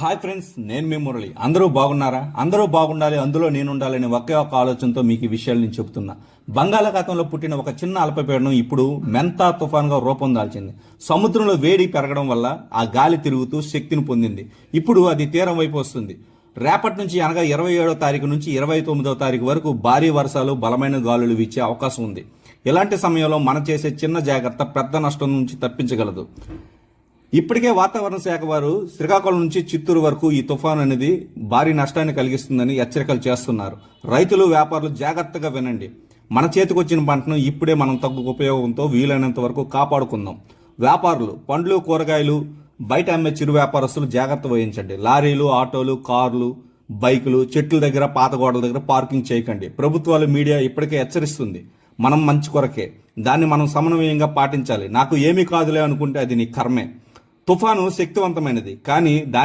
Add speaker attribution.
Speaker 1: Hi friends, నేను మీ మురళి. అందరూ బాగున్నారా? అందరూ బాగుండాలి, అందులో నేను ఉండాలని ఒకే ఒక ఆలోచనతో మీకు ఈ విషయాలు నేను చెబుతున్నా. బంగాళాఖాతంలో పుట్టిన ఒక చిన్న అల్పపీడనం ఇప్పుడు మెంతా తుఫాన్గా రూపం దాల్చింది. సముద్రంలో వేడి పెరగడం వల్ల ఆ గాలి తిరుగుతూ శక్తిని పొందింది. ఇప్పుడు అది తీరం వైపు వస్తుంది. రేపటి నుంచి అనగా 27వ తారీఖు నుంచి 29వ తారీఖు వరకు భారీ వర్షాలు, బలమైన గాలులు వీచే అవకాశం ఉంది. ఇలాంటి సమయంలో మనం చేసే చిన్న జాగ్రత్త పెద్ద నష్టం నుంచి తప్పించగలదు. ఇప్పటికే వాతావరణ శాఖ వారు శ్రీకాకుళం నుంచి చిత్తూరు వరకు ఈ తుఫాన్ అనేది భారీ నష్టాన్ని కలిగిస్తుందని హెచ్చరికలు చేస్తున్నారు. రైతులు, వ్యాపారులు జాగ్రత్తగా వినండి. మన చేతికొచ్చిన పంటను ఇప్పుడే మనం తగ్గు ఉపయోగంతో వీలైనంత వరకు కాపాడుకుందాం. వ్యాపారులు, పండ్లు, కూరగాయలు బయట అమ్మే చిరు వ్యాపారస్తులు జాగ్రత్త వహించండి. లారీలు, ఆటోలు, కార్లు, బైకులు చెట్ల దగ్గర, పాత గోడల దగ్గర పార్కింగ్ చేయకండి. ప్రభుత్వాలు, మీడియా ఇప్పటికే హెచ్చరిస్తుంది. మనం మంచి కొరకే, దాన్ని మనం సమన్వయంగా పాటించాలి. నాకు ఏమీ కాదులే అనుకుంటే అది నీ కర్మే. తుఫాను శక్తివంతమైనది, కానీ దాని